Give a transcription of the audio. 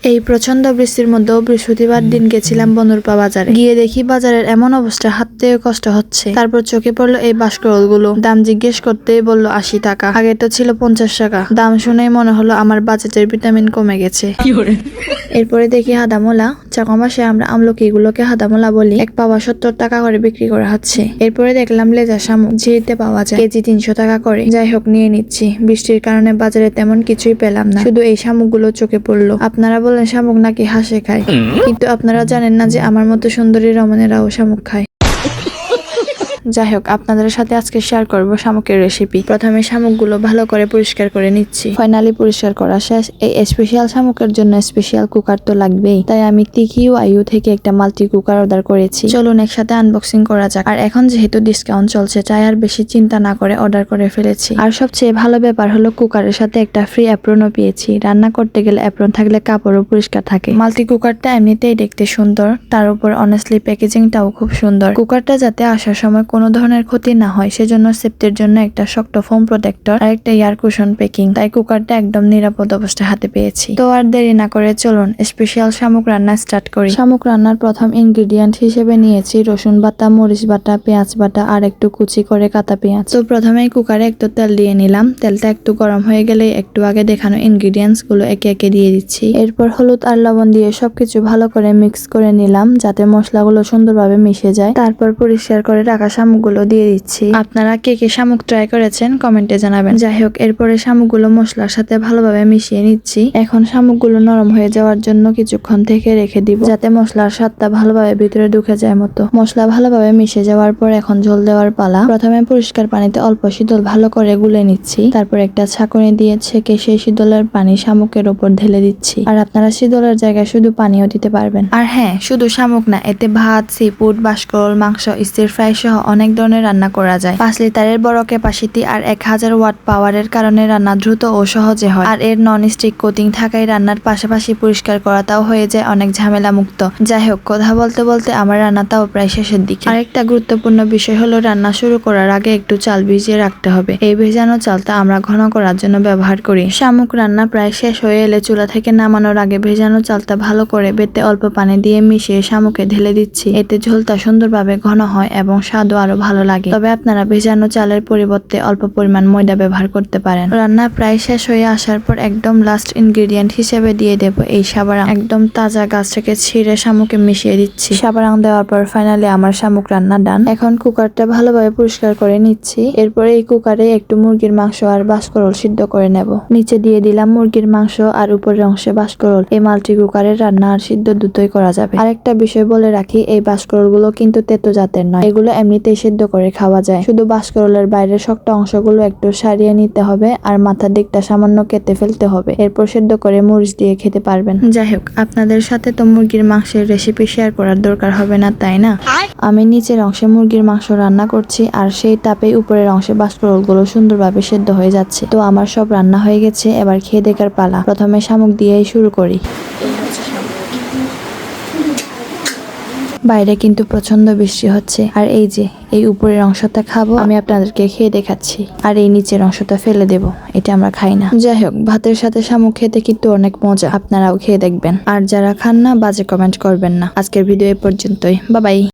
এই প্রচন্ড বৃষ্টির মধ্যেও বৃহস্পতিবার দিন গেছিলাম বনরূপা বাজারে। গিয়ে দেখি বাজারের এমন অবস্থা, হাঁটতেও কষ্ট হচ্ছে। তারপর চোখে পড়লো এই বাঁশকড়ল গুলো। দাম জিজ্ঞেস করতেই বললো 80 টাকা, আগে তো ছিল 50 টাকা। দাম শুনেই মনে হলো আমার বাজেটের ভিটামিন কমে গেছে। এরপরে দেখি হাদামোলা, চাকমাসে আমরা আমলকি গুলোকে হাদামোলা বলি, এক পাওয়া 70 টাকা করে বিক্রি করা হচ্ছে। এরপরে দেখলাম লেজা শামুক ঝিরিতে পাওয়া যায়, কেজি 300 টাকা করে। যাই হোক, নিয়ে নিচ্ছি। বৃষ্টির কারণে বাজারে তেমন কিছুই পেলাম না, শুধু এই শামুক গুলো চোখে পড়লো। আপনারা বলেন শামুক নাকি হাঁসে খায়, কিন্তু আপনারা জানেন না যে আমার মতো সুন্দরী রমণীরাও শামুক খায়। যাই হোক, আপনাদের সাথে আজকে শেয়ার করব শামুকের রেসিপি। প্রথমে শামুকগুলো ভালো করে পরিষ্কার করে নিচ্ছি। ফাইনালি পরিষ্কার করা শেষ। এই স্পেশাল শামুকের জন্য স্পেশাল কুকার তো লাগবেই, তাই আমি তিকিউ আইউ থেকে একটা মাল্টি কুকার অর্ডার করেছি। চলুন একসাথে আনবক্সিং করা যাক। আর এখন যেহেতু ডিসকাউন্ট চলছে, তাই আর বেশি চিন্তা না করে অর্ডার করে ফেলেছি। আর সবচেয়ে ভালো ব্যাপার হলো কুকারের সাথে একটা ফ্রি অ্যাপ্রনও পেয়েছি। রান্না করতে গেলে অ্যাপ্রন থাকলে কাপড়ও পরিষ্কার থাকে। মাল্টি কুকারটা এমনিতেই দেখতে সুন্দর, তার উপর অনেস্টলি প্যাকেজিংটাও খুব সুন্দর। কুকারটা যাতে আসার সময় কোনো ধরনের ক্ষতি না হয়, সেজন্য সেফটির জন্য একটা শক্ত ফোম প্রোটেক্টর আর একটা এয়ার কুশন প্যাকিং। তাই কুকারটা একদম নিরাপদ অবস্থায় হাতে পেয়েছি। তো আর দেরি না করে চলুন স্পেশাল শামুক রান্না স্টার্ট করি। শামুক রান্নার প্রথম ইনগ্রেডিয়েন্ট হিসেবে নিয়েছি রসুন বাটা, মরিচ বাটা, পেঁয়াজ বাটা আর একটু কুচি করে কাটা পেঁয়াজ। তো প্রথমেই কুকারে একটু তেল দিয়ে নিলাম। তেলটা একটু গরম হয়ে গেলে একটু আগে দেখানো ইনগ্রেডিয়েন্টস গুলো একে একে দিয়ে দিচ্ছি। এরপর হলুদ আর লবণ দিয়ে সবকিছু ভালো করে মিক্স করে নিলাম, যাতে মশলাগুলো সুন্দরভাবে মিশে যায়। তারপর পরিষ্কার করে রাখা শামুকগুলো দিয়ে দিচ্ছি। আপনারা কে কে শামুক ট্রাই করেছেন কমেন্টে জানাবেন। যাই হোক, এরপরে শামুকগুলো মশলার সাথে ভালোভাবে মিশিয়ে নিচ্ছি। এখন শামুকগুলো নরম হয়ে যাওয়ার জন্য কিছুক্ষণ থেকে রেখে দিব, যাতে মশলার স্বাদটা ভালোভাবে ভিতরে ঢুকে যায় মতো। মশলা ভালোভাবে মিশে যাওয়ার পর এখন ঝোল দেওয়ার পালা। প্রথমে পরিষ্কার পানিতে অল্প শীতল ভালো করে গুলে নিচ্ছি। তারপর একটা ছাঁকনি দিয়ে ছেঁকে সেই শীতলের পানি শামুকের উপর ঢেলে দিচ্ছি। আর আপনারা শীতলের জায়গায় শুধু পানিও দিতে পারবেন। আর হ্যাঁ, শুধু শামুক না, এতে ভাত, সিফুড, বাঁশকড়ল, মাংস, স্টির ফ্রাই সহ অনেক ধরনের রান্না করা যায়। 5 লিটারের বড় ক্যাপাসিটি আর 1000 ওয়াট পাওয়ারের কারণে রান্না দ্রুত ও সহজে হয়। আর এর নন স্টিক কোটিং থাকায় রান্নার পাশাপাশি পরিষ্কার করাটাও হয়ে যায় অনেক ঝামেলা মুক্ত। যাই হোক, কথা বলতে বলতে আমার রান্নাটাও প্রায় শেষের দিকে। আরেকটা গুরুত্বপূর্ণ বিষয় হলো রান্না শুরু করার আগে একটু চাল ভিজিয়ে রাখতে হবে। এই ভেজানো চালটা আমরা ঘন করার জন্য ব্যবহার করি। শামুক রান্না প্রায় শেষ হয়ে এলে চুলা থেকে নামানোর আগে ভেজানো চালটা ভালো করে বেটে অল্প পানি দিয়ে মিশিয়ে শামুকে ঢেলে দিচ্ছি। এতে ঝোলটা সুন্দরভাবে ঘন হয় এবং স্বাদও আরো ভালো লাগে। তবে আপনারা ভেজানো চালের পরিবর্তে অল্প পরিমাণ ময়দা ব্যবহার করতে পারেন। রান্না প্রায় শেষ হয়ে আসার পর একদম লাস্ট ইনগ্রেডিয়েন্ট হিসেবে দিয়ে দেব এই সাবারাং। একদম তাজা গাছ থেকে ছিঁড়ে শামুকে মিশিয়ে দিচ্ছি। সাবারাং দেওয়ার পর ফাইনালি আমার শামুক রান্না ডান। এখন কুকারটা ভালোভাবে পরিষ্কার করে নিচ্ছি। এরপরে এই কুকারে একটু মুরগির মাংস আর বাঁশকড়ল সিদ্ধ করে নেব। নিচে দিয়ে দিলাম মুরগির মাংস আর উপরের অংশে বাঁশকড়ল। এই মাল্টি কুকারের রান্না আর সিদ্ধ দুটোই করা যাবে। আরেকটা বিষয় বলে রাখি, এই বাঁশকড়ল গুলো কিন্তু তেতো জাতের নয়, এগুলো এমনিতেই সিদ্ধ করে খাওয়া যায়। শুধু বাঁশকড়লের বাইরের শক্ত অংশগুলো একটু সারিয়ে নিতে হবে আর মাথার দিকটা সামান্য কেটে ফেলতে হবে। এরপর সিদ্ধ করে মরিচ দিয়ে খেতে পারবেন। যাই হোক, আপনাদের সাথে তো মুরগির মাংসের রেসিপি শেয়ার করার দরকার হবে না, তাই না? আমি নিচের অংশে মুরগির মাংস রান্না করছি আর সেই তাপেই উপরের অংশে বাঁশকড়লগুলো সুন্দরভাবে সেদ্ধ হয়ে যাচ্ছে। তো আমার সব রান্না হয়ে গেছে, এবার খেয়ে দেখার পালা। প্রথমে শামুক দিয়েই শুরু করি। বাইরে কিন্তু প্রচন্ড বৃষ্টি হচ্ছে, আর এই যে এই উপরের অংশটা খাবো আমি, আপনাদেরকে খেয়ে দেখাচ্ছি। আর এই নিচের অংশটা ফেলে দেব, এটা আমরা খাই না। যাই হোক, ভাতের সাথে শামুক খেতে কিন্তু অনেক মজা, আপনারাও খেয়ে দেখবেন। আর যারা খান না, বাজে কমেন্ট করবেন না। আজকের ভিডিও এ পর্যন্তই। Bye bye.